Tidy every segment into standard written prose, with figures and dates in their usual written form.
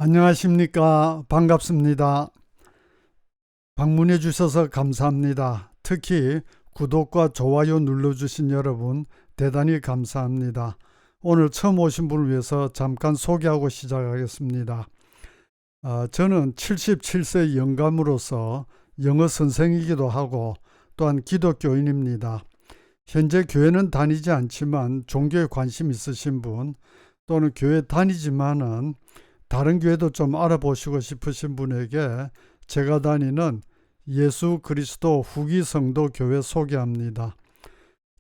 안녕하십니까. 반갑습니다. 방문해 주셔서 감사합니다. 특히 구독과 좋아요 눌러주신 여러분 대단히 감사합니다. 오늘 처음 오신 분을 위해서 잠깐 소개하고 시작하겠습니다. 저는 77세 영감으로서 영어 선생이기도 하고 또한 기독교인입니다. 현재 교회는 다니지 않지만 종교에 관심 있으신 분 또는 교회 다니지만은 다른 교회도 좀 알아보시고 싶으신 분에게 제가 다니는 예수 그리스도 후기 성도 교회 소개합니다.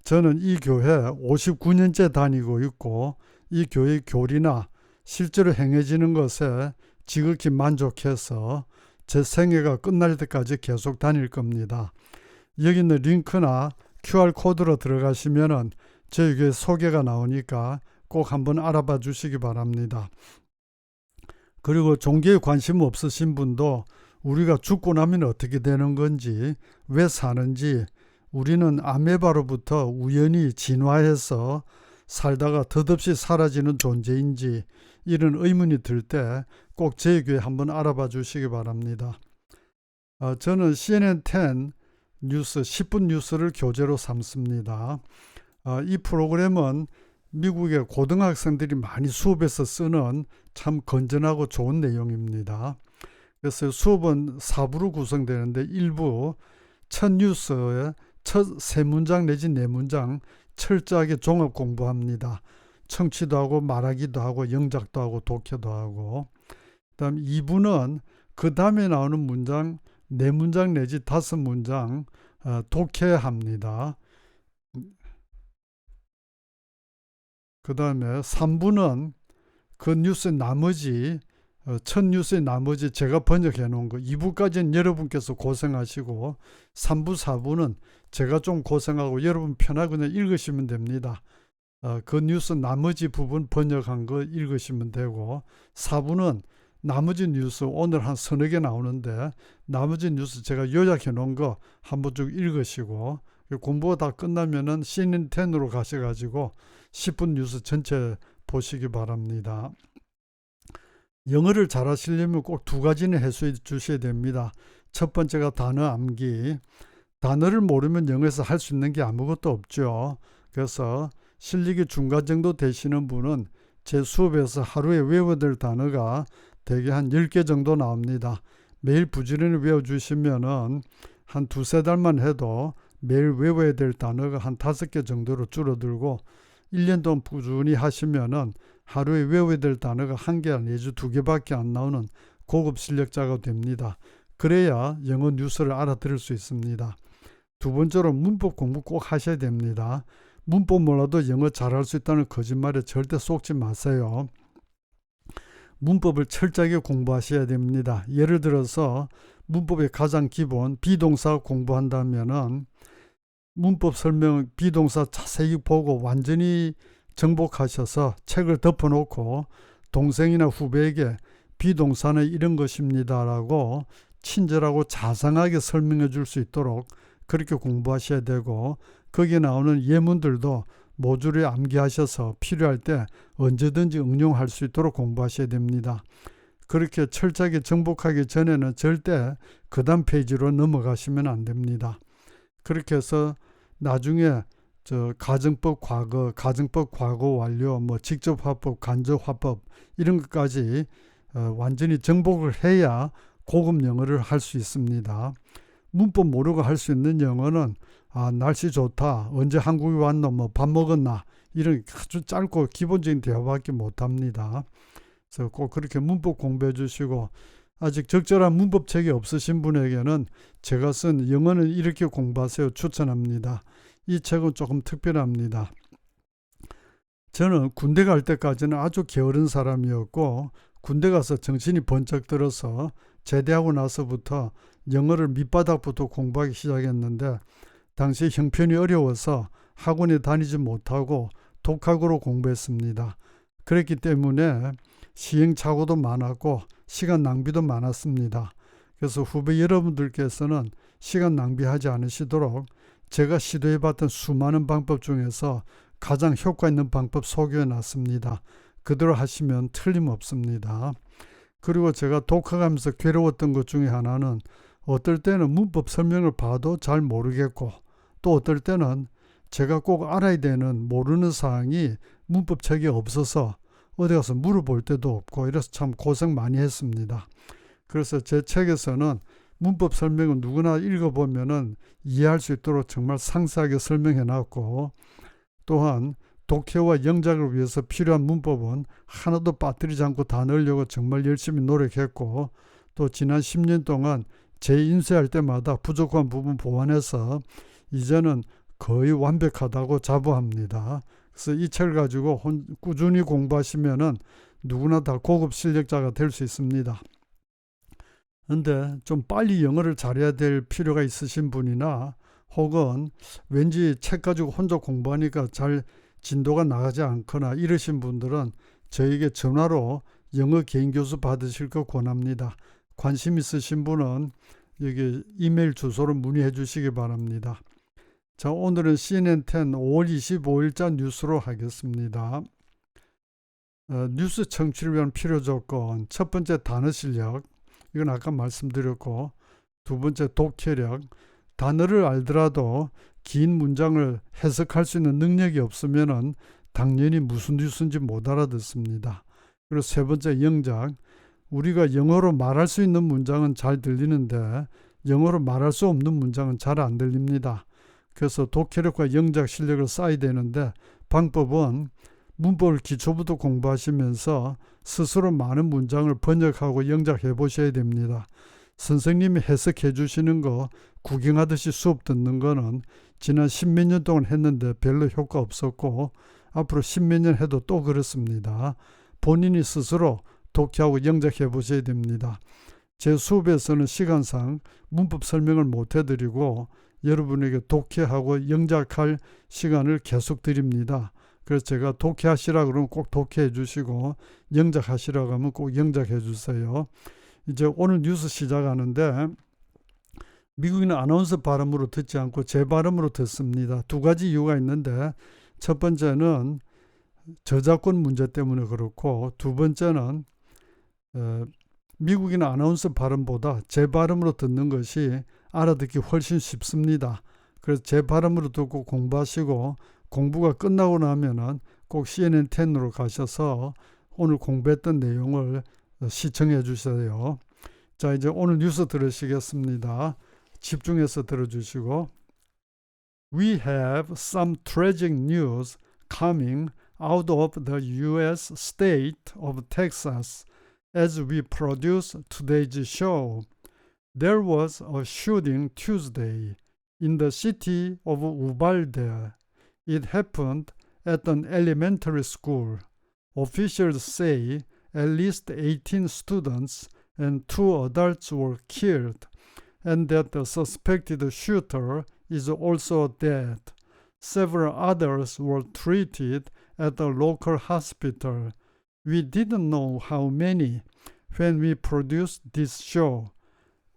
저는 이 교회 59년째 다니고 있고 이 교회 교리나 실제로 행해지는 것에 지극히 만족해서 제 생애가 끝날 때까지 계속 다닐 겁니다. 여기 있는 링크나 QR코드로 들어가시면은 저희 교회 소개가 나오니까 꼭 한번 알아봐 주시기 바랍니다. 그리고 종교에 관심 없으신 분도 우리가 죽고 나면 어떻게 되는 건지, 왜 사는지, 우리는 아메바로부터 우연히 진화해서 살다가 덧없이 사라지는 존재인지 이런 의문이 들 때 꼭 저희 교회 한번 알아봐 주시기 바랍니다. 저는 CNN10 뉴스 10분 뉴스를 교재로 삼습니다. 이 프로그램은 미국의 고등학생들이 많이 수업에서 쓰는 참 건전하고 좋은 내용입니다. 그래서 수업은 4부로 구성되는데 1부 첫 뉴스의 첫 3문장 내지 4문장 철저하게 종합 공부합니다. 청취도 하고 말하기도 하고 영작도 하고 독해도 하고, 그 다음 2부는 그 다음에 나오는 문장 4문장 내지 5문장 독해합니다. 그 다음에 3부는 그 뉴스의 나머지 첫 뉴스의 나머지 제가 번역해 놓은 거 2부까지는 여러분께서 고생하시고 3부 4부는 제가 좀 고생하고 여러분 편하게 그냥 읽으시면 됩니다. 그 뉴스 나머지 부분 번역한 거 읽으시면 되고 4부는 나머지 뉴스 오늘 한 서너 개 나오는데 나머지 뉴스 제가 요약해 놓은 거 한번 쭉 읽으시고 공부가 다 끝나면은 CNN10으로 가셔가지고 10분 뉴스 전체 보시기 바랍니다. 영어를 잘하시려면 꼭 2가지는 해소해 주셔야 됩니다. 첫 번째가 단어 암기. 단어를 모르면 영어에서 할 수 있는 게 아무것도 없죠. 그래서 실력이 중간 정도 되시는 분은 제 수업에서 하루에 외워야 될 단어가 대개 한 10개 정도 나옵니다. 매일 부지런히 외워주시면은 한 2-3달만 해도 매일 외워야 될 단어가 한 5개 정도로 줄어들고 1년 동안 꾸준히 하시면은 하루에 외워야 될 단어가 1개 내지 2개밖에 안 나오는 고급 실력자가 됩니다. 그래야 영어 뉴스를 알아들을 수 있습니다. 두 번째로 문법 공부 꼭 하셔야 됩니다. 문법 몰라도 영어 잘할 수 있다는 거짓말에 절대 속지 마세요. 문법을 철저하게 공부하셔야 됩니다. 예를 들어서 문법의 가장 기본 비동사 공부한다면은 문법 설명 비동사 자세히 보고 완전히 정복하셔서 책을 덮어놓고 동생이나 후배에게 비동사는 이런 것입니다 라고 친절하고 자상하게 설명해 줄 수 있도록 그렇게 공부하셔야 되고, 거기에 나오는 예문들도 모조리 암기하셔서 필요할 때 언제든지 응용할 수 있도록 공부하셔야 됩니다. 그렇게 철저하게 정복하기 전에는 절대 그 다음 페이지로 넘어가시면 안 됩니다. 그렇게 해서 나중에 가정법 과거, 가정법 과거 완료, 직접화법, 간접화법 이런 것까지 완전히 정복을 해야 고급 영어를 할 수 있습니다. 문법 모르고 할 수 있는 영어는 날씨 좋다, 언제 한국에 왔노, 밥 먹었나 이런 아주 짧고 기본적인 대화밖에 못합니다. 그래서 꼭 그렇게 문법 공부해 주시고, 아직 적절한 문법책이 없으신 분에게는 제가 쓴 영어는 이렇게 공부하세요 추천합니다. 이 책은 조금 특별합니다. 저는 군대 갈 때까지는 아주 게으른 사람이었고 군대 가서 정신이 번쩍 들어서 제대하고 나서부터 영어를 밑바닥부터 공부하기 시작했는데 당시 형편이 어려워서 학원에 다니지 못하고 독학으로 공부했습니다. 그랬기 때문에 시행착오도 많았고 시간 낭비도 많았습니다. 그래서 후배 여러분들께서는 시간 낭비하지 않으시도록 제가 시도해봤던 수많은 방법 중에서 가장 효과 있는 방법 소개해 놨습니다. 그대로 하시면 틀림없습니다. 그리고 제가 독학하면서 괴로웠던 것 중에 하나는 어떨 때는 문법 설명을 봐도 잘 모르겠고 또 어떨 때는 제가 꼭 알아야 되는 모르는 사항이 문법책에 없어서 어디 가서 물어볼 때도 없고 이래서 참 고생 많이 했습니다. 그래서 제 책에서는 문법 설명은 누구나 읽어보면은 이해할 수 있도록 정말 상세하게 설명해 놨고 또한 독해와 영작을 위해서 필요한 문법은 하나도 빠뜨리지 않고 다 넣으려고 정말 열심히 노력했고 또 지난 10년 동안 재인쇄할 때마다 부족한 부분 보완해서 이제는 거의 완벽하다고 자부합니다. 그래서 이 책을 가지고 꾸준히 공부하시면은 누구나 다 고급 실력자가 될 수 있습니다. 근데 좀 빨리 영어를 잘해야 될 필요가 있으신 분이나 혹은 왠지 책 가지고 혼자 공부하니까 잘 진도가 나가지 않거나 이러신 분들은 저에게 전화로 영어 개인 교수 받으실 거 권합니다. 관심 있으신 분은 여기 이메일 주소로 문의해 주시기 바랍니다. 자, 오늘은 CNN10 5월 25일자 뉴스로 하겠습니다. 뉴스 청취를 위한 필요 조건, 첫 번째 단어 실력, 이건 아까 말씀드렸고 두 번째 독해력, 단어를 알더라도 긴 문장을 해석할 수 있는 능력이 없으면 당연히 무슨 뉴스인지 못 알아듣습니다. 그리고 세 번째 영작, 우리가 영어로 말할 수 있는 문장은 잘 들리는데 영어로 말할 수 없는 문장은 잘 안 들립니다. 그래서 독해력과 영작 실력을 쌓아야 되는데 방법은 문법을 기초부터 공부하시면서 스스로 많은 문장을 번역하고 영작해 보셔야 됩니다. 선생님이 해석해 주시는 거 구경하듯이 수업 듣는 거는 지난 10몇 년 동안 했는데 별로 효과 없었고 앞으로 10몇 년 해도 또 그렇습니다. 본인이 스스로 독해하고 영작해 보셔야 됩니다. 제 수업에서는 시간상 문법 설명을 못 해드리고 여러분에게 독해하고 영작할 시간을 계속 드립니다. 그래서 제가 독해하시라 그러면 꼭 독해해 주시고 영작하시라고 하면 꼭 영작해 주세요. 이제 오늘 뉴스 시작하는데 미국인 아나운서 발음으로 듣지 않고 제 발음으로 듣습니다. 두 가지 이유가 있는데 첫 번째는 저작권 문제 때문에 그렇고 두 번째는 미국인 아나운서 발음보다 제 발음으로 듣는 것이 알아듣기 훨씬 쉽습니다. 그래서 제 발음으로 듣고 공부하시고 공부가 끝나고 나면은 꼭 CNN10으로 가셔서 오늘 공부했던 내용을 시청해 주세요. 자, 이제 오늘 뉴스 들으시겠습니다. 집중해서 들어주시고 We have some tragic news coming out of the U.S. state of Texas as we produce today's show. There was a shooting Tuesday in the city of Uvalde. It happened at an elementary school. Officials say at least 18 students and 2 adults were killed, and that the suspected shooter is also dead. Several others were treated at a local hospital. We didn't know how many when we produced this show.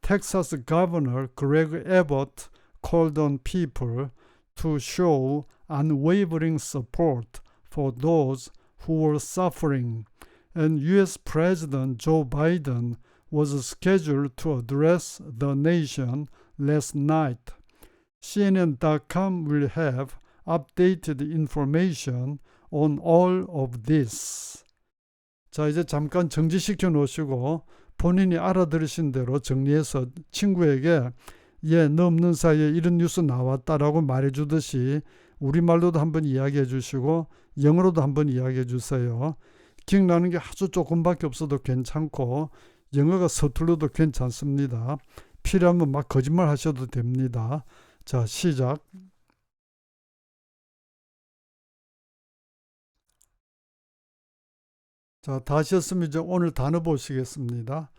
Texas Governor Greg Abbott called on people to show unwavering support for those who were suffering, and U.S. President Joe Biden was scheduled to address the nation last night. CNN.com will have updated information on all of this. 자, 이제 잠깐 정지시켜 놓으시고 본인이 알아들으신 대로 정리해서 친구에게 너 없는 사이에 이런 뉴스 나왔다라고 말해주듯이 우리말로도 한번 이야기해 주시고 영어로도 한번 이야기해 주세요. 기억나는 게 아주 조금밖에 없어도 괜찮고 영어가 서툴러도 괜찮습니다. 필요하면 막 거짓말 하셔도 됩니다. 자, 시작. 자, 다시 했으면 이제 오늘 단어 보시겠습니다.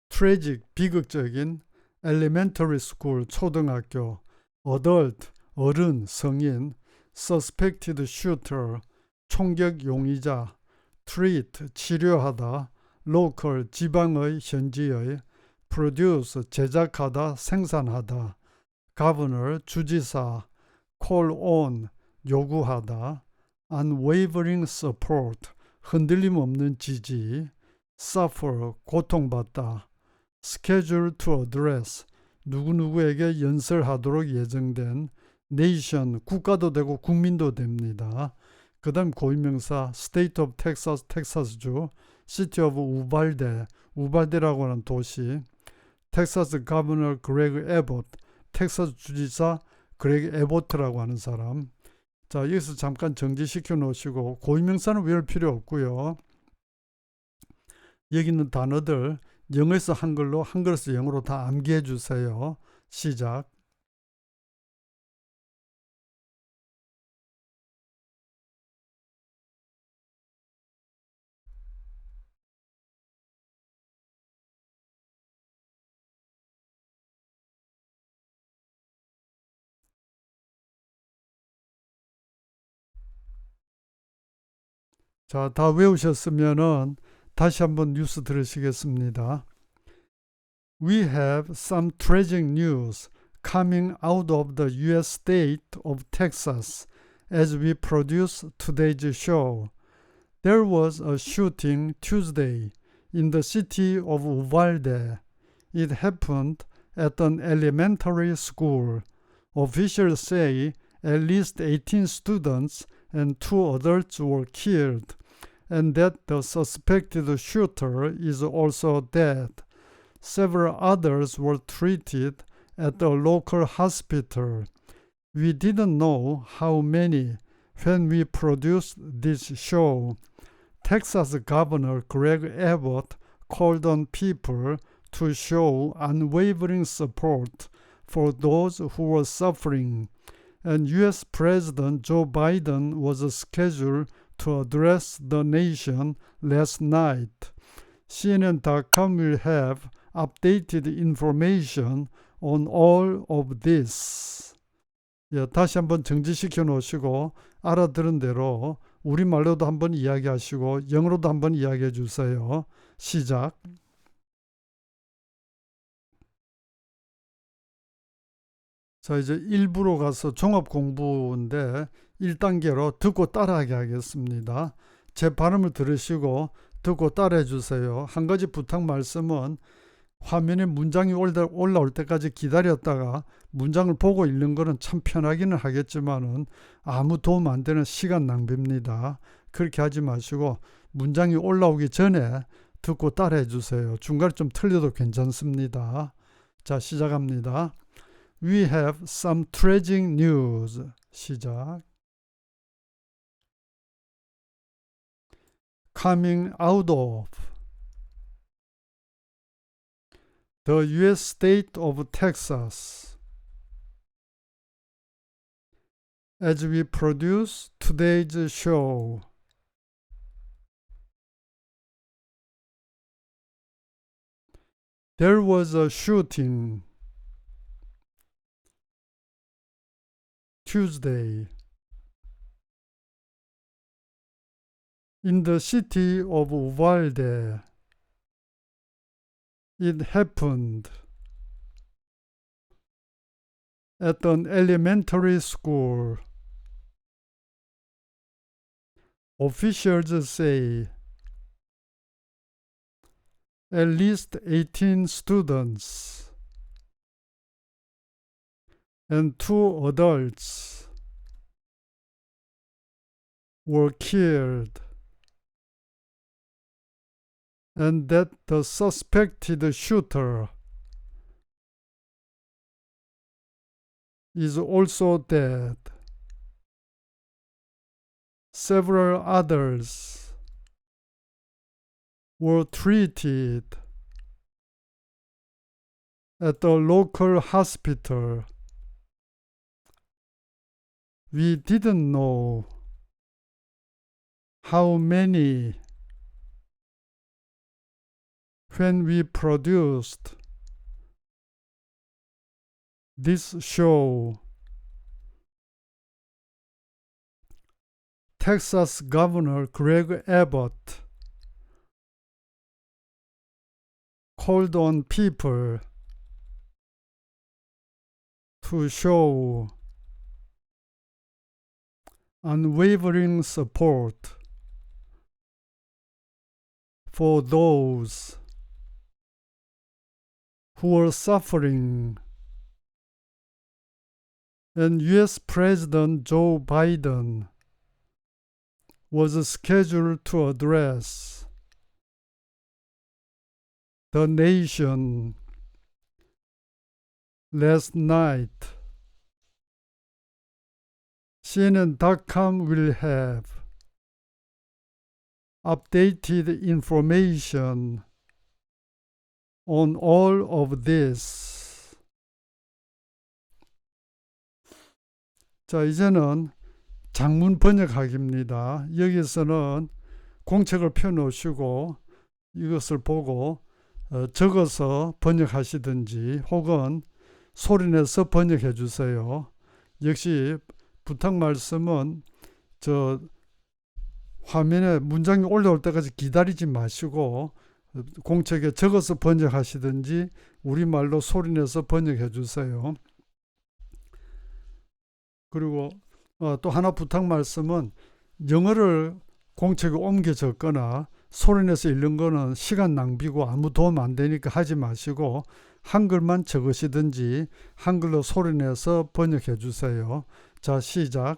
tragic, 비극적인, elementary school, 초등학교, adult, 어른, 성인, suspected shooter, 총격 용의자, treat, 치료하다, local, 지방의, 현지의, produce, 제작하다, 생산하다, governor, 주지사, call on, 요구하다, unwavering support, 흔들림 없는 지지, suffer, 고통받다. schedule to address, 누구누구에게 연설하도록 예정된. nation, 국가도 되고 국민도 됩니다. 그 다음 고유명사 state of Texas, 텍사스주. city of 우발데, 우발데라고 하는 도시. 텍사스 가버너 그레그 에봇, 텍사스 주지사 그레그 에보트라고 하는 사람. 자, 여기서 잠깐 정지시켜 놓으시고 고유명사는 외울 필요 없고요. 여기 있는 단어들 영어에서 한글로, 한글에서 영어로 다 암기해 주세요. 시작. 자, 다 외우셨으면은 다시 한번 뉴스 들으시겠습니다. We have some tragic news coming out of the U.S. state of Texas as we produce today's show. There was a shooting Tuesday in the city of Uvalde. It happened at an elementary school. Officials say at least 18 students and 2 adults were killed, and that the suspected shooter is also dead. Several others were treated at a local hospital. We didn't know how many when we produced this show. Texas Governor Greg Abbott called on people to show unwavering support for those who were suffering, and U.S. President Joe Biden was scheduled to address the nation last night. CNN.com will have updated information on all of this. 예, 다시 한번 정지시켜 놓으시고 알아들은 대로 우리말로도 한번 이야기하시고 영어로도 한번 이야기해 주세요. 시작. 자, 이제 1부로 가서 종합 공부인데 1단계로 듣고 따라하게 하겠습니다. 제 발음을 들으시고 듣고 따라해 주세요. 한 가지 부탁 말씀은 화면에 문장이 올라올 때까지 기다렸다가 문장을 보고 읽는 거는 참 편하기는 하겠지만은 아무 도움 안 되는 시간 낭비입니다. 그렇게 하지 마시고 문장이 올라오기 전에 듣고 따라해 주세요. 중간에 좀 틀려도 괜찮습니다. 자, 시작합니다. We have some tragic news. 시작. Coming out of the U.S. state of Texas as we produce today's show. There was a shooting Tuesday in the city of Uvalde. It happened at an elementary school. Officials say at least 18 students and 2 adults were killed, and that the suspected shooter is also dead. Several others were treated at a local hospital. We didn't know how many when we produced this show. Texas Governor Greg Abbott called on people to show unwavering support for those who were suffering. And US President Joe Biden was scheduled to address the nation last night. CNN.com will have updated information on all of this. 자, 이제는 장문 번역하기입니다. 여기서는 공책을 펴놓으시고 이것을 보고 적어서 번역하시든지 혹은 소리내서 번역해 주세요. 역시 부탁 말씀은 저 화면에 문장이 올라올 때까지 기다리지 마시고 공책에 적어서 번역하시든지 우리말로 소리내서 번역해 주세요. 그리고 또 하나 부탁 말씀은 영어를 공책에 옮겨 적거나 소리내서 읽는 거는 시간 낭비고 아무 도움 안 되니까 하지 마시고 한글만 적으시든지 한글로 소리내서 번역해 주세요. 자, 시작.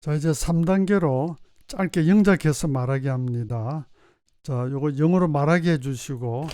자, 이제 3단계로 짧게 영작해서 말하게 합니다. 자, 요거 영어로 말하게 해주시고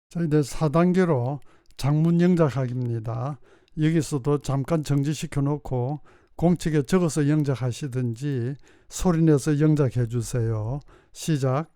자, 이제 4단계로 장문 영작하기입니다. 여기서도 잠깐 정지시켜 놓고 공책에 적어서 영작하시든지 소리내서 영작해 주세요. 시작.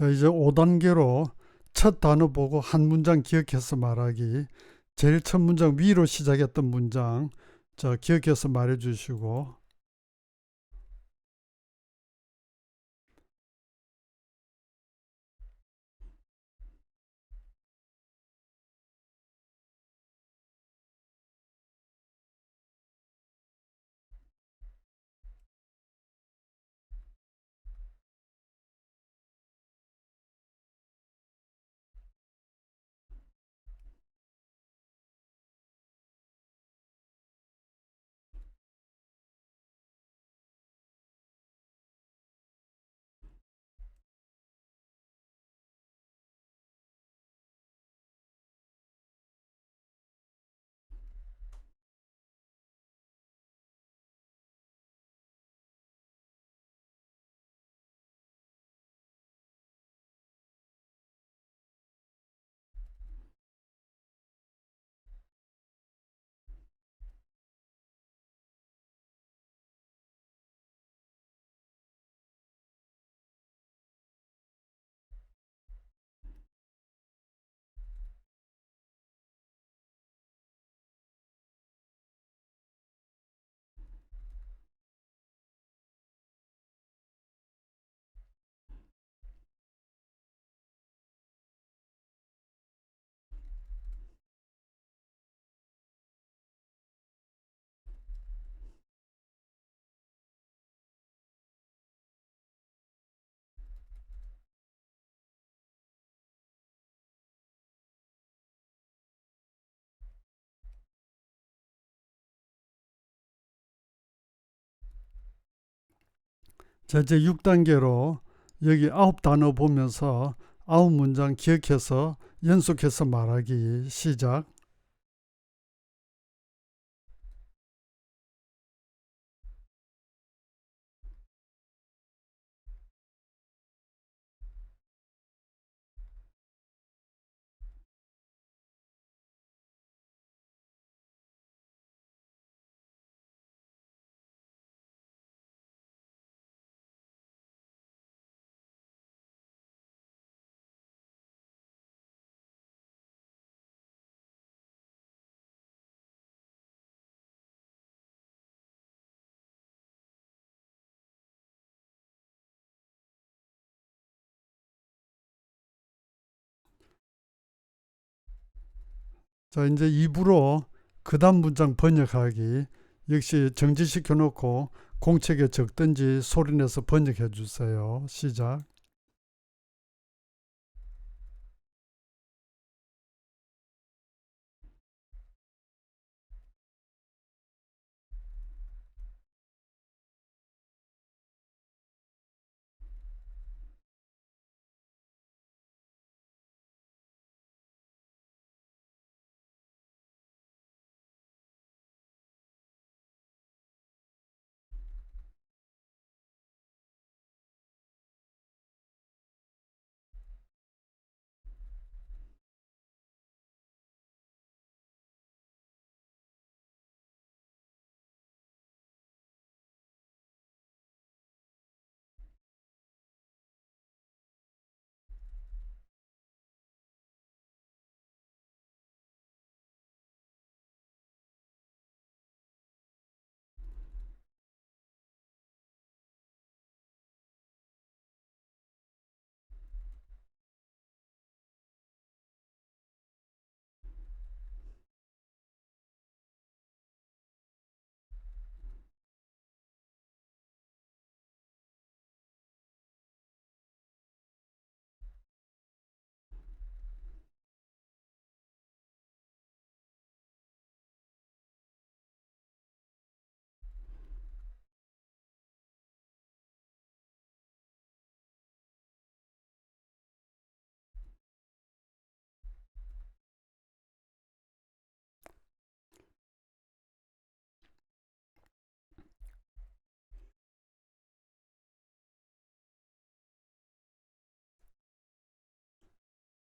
자, 이제 5단계로 첫 단어 보고 한 문장 기억해서 말하기. 제일 첫 문장 위로 시작했던 문장 자, 기억해서 말해 주시고 자, 이제 6단계로 여기 9단어 보면서 9문장 기억해서 연속해서 말하기. 시작. 자, 이제 2부로 그 다음 문장 번역하기. 역시 정지시켜 놓고 공책에 적든지 소리내서 번역해 주세요. 시작.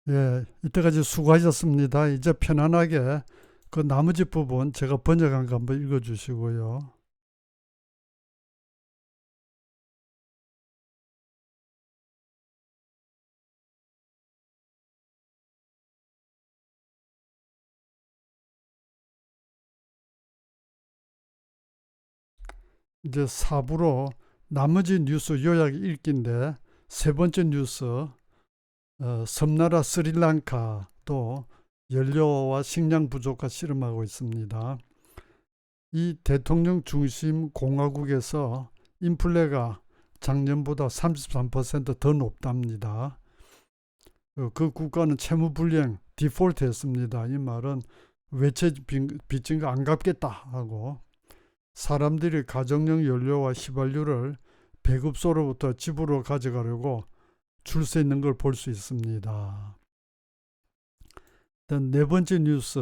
예, 이때까지 수고하셨습니다. 이제 편안하게 그 나머지 부분 제가 번역한 거 한번 읽어 주시고요. 이제 4부로 나머지 뉴스 요약 읽기인데 세 번째 뉴스, 섬나라 스리랑카도 연료와 식량 부족과 씨름하고 있습니다. 이 대통령 중심 공화국에서 인플레가 작년보다 33%더 높답니다. 그 국가는 채무불이행, 디폴트 했습니다. 이 말은 외채 빚진 거 안 갚겠다 하고 사람들이 가정용 연료와 휘발유를 배급소로부터 집으로 가져가려고 줄 서 있는 걸 볼 수 있습니다. 네 번째 뉴스,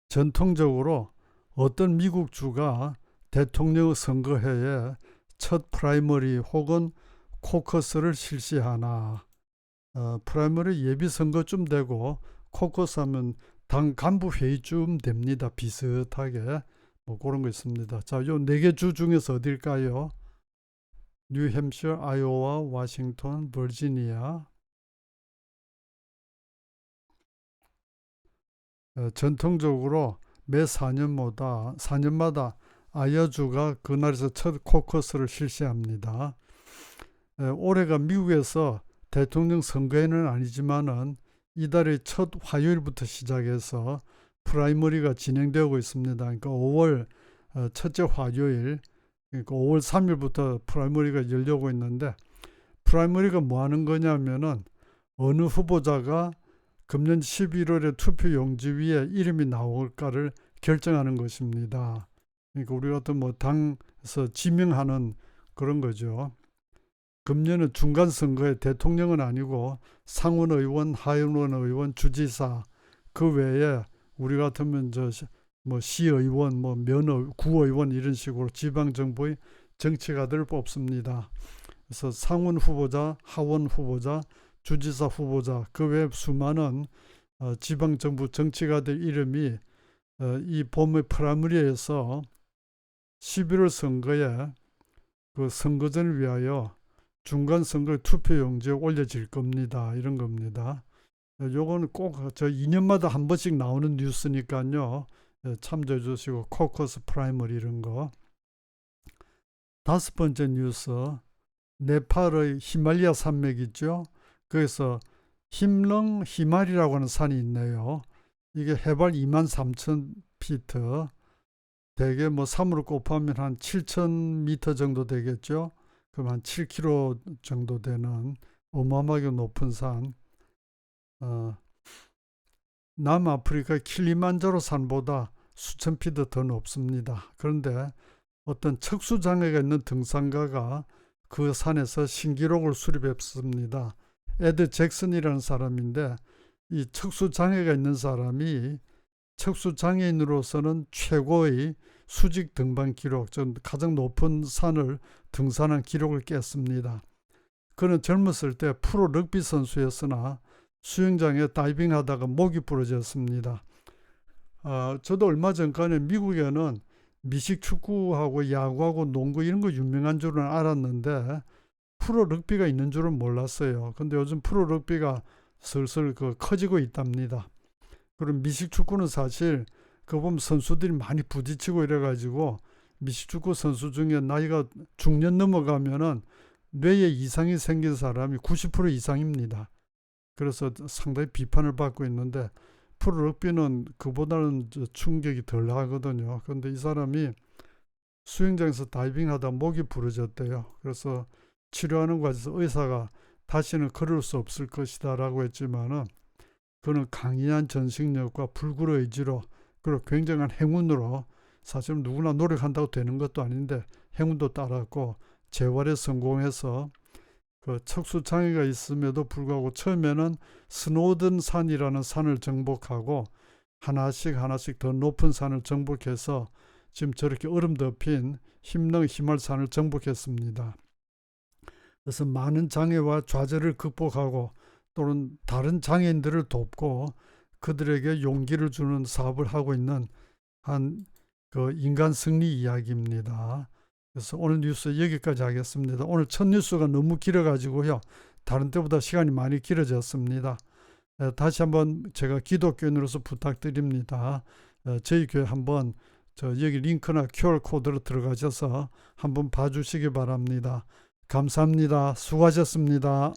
전통적으로 어떤 미국 주가 대통령 선거해에 첫 프라이머리 혹은 코커스를 실시하나. 프라이머리 예비선거쯤 되고 코커스 하면 당 간부 회의쯤 됩니다. 비슷하게 뭐 그런 거 있습니다. 자, 요 네 개 주 중에서 어딜까요? 뉴햄셔, 아이오와, 워싱턴, 버지니아. 전통적으로 매 4년마다 아이오주가 그날에서 첫 코커스를 실시합니다. 올해가 미국에서 대통령 선거에는 아니지만은 이달의 첫 화요일부터 시작해서 프라이머리가 진행되고 있습니다. 그러니까 5월 첫째 화요일, 그러니까 5월 3일부터 프라이머리가 열려고 있는데, 프라이머리가 뭐 하는 거냐면은 어느 후보자가 금년 11월에 투표 용지 위에 이름이 나올까를 결정하는 것입니다. 그러니까 우리 같은 뭐 당에서 지명하는 그런 거죠. 금년은 중간선거에 대통령은 아니고 상원의원, 하원의원, 주지사, 그 외에 우리 같으면 뭐 시의원, 뭐 구의원 이런 식으로 지방정부의 정치가들을 뽑습니다. 그래서 상원 후보자, 하원 후보자, 주지사 후보자, 그 외 수많은 지방정부 정치가들 이름이 이 봄의 프라이머리에서 11월 선거에 그 선거전을 위하여 중간선거 투표용지에 올려질 겁니다. 이런 겁니다. 요거는 꼭 저 2년마다 한 번씩 나오는 뉴스니까요. 참조해 주시고 코커스 프라이머리 이런 거. 다섯 번째 뉴스, 네팔의 히말리아 산맥 있죠. 거기서 히말이라고 하는 산이 있네요. 이게 해발 23,000피트, 대개 뭐 3으로 곱하면 한 7,000m 정도 되겠죠. 그럼 한 7km 정도 되는 어마어마하게 높은 산. 남아프리카 킬리만자로 산보다 수천 피트 더 높습니다. 그런데 어떤 척수장애가 있는 등산가가 그 산에서 신기록을 수립했습니다. 에드 잭슨이라는 사람인데, 이 척수장애가 있는 사람이 척수장애인으로서는 최고의 수직 등반 기록, 즉 가장 높은 산을 등산한 기록을 깼습니다. 그는 젊었을 때 프로 럭비 선수였으나 수영장에 다이빙하다가 목이 부러졌습니다. 저도 얼마 전까지 미국에는 미식 축구하고 야구하고 농구 이런 거 유명한 줄은 알았는데 프로 럭비가 있는 줄은 몰랐어요. 근데 요즘 프로 럭비가 슬슬 커지고 있답니다. 그럼 미식 축구는 사실 그 보면 선수들이 많이 부딪히고 이래가지고 미식 축구 선수 중에 나이가 중년 넘어가면은 뇌에 이상이 생긴 사람이 90% 이상입니다. 그래서 상당히 비판을 받고 있는데 프로 럭비는 그보다는 충격이 덜 나거든요. 그런데 이 사람이 수영장에서 다이빙하다 목이 부러졌대요. 그래서 치료하는 과정에서 의사가 다시는 걸을 수 없을 것이다 라고 했지만은 그는 강인한 전식력과 불굴의 의지로 그리고 굉장한 행운으로, 사실 누구나 노력한다고 되는 것도 아닌데 행운도 따랐고 재활에 성공해서 그 척수장애가 있음에도 불구하고 처음에는 스노든 산이라는 산을 정복하고 하나씩 더 높은 산을 정복해서 지금 저렇게 얼음 덮인 힘능 히말산을 정복했습니다. 그래서 많은 장애와 좌절을 극복하고 또는 다른 장애인들을 돕고 그들에게 용기를 주는 사업을 하고 있는 한 그 인간 승리 이야기입니다. 그래서 오늘 뉴스 여기까지 하겠습니다. 오늘 첫 뉴스가 너무 길어가지고요. 다른 때보다 시간이 많이 길어졌습니다. 다시 한번 제가 기독교인으로서 부탁드립니다. 저희 교회 한번 여기 링크나 QR코드로 들어가셔서 한번 봐주시기 바랍니다. 감사합니다. 수고하셨습니다.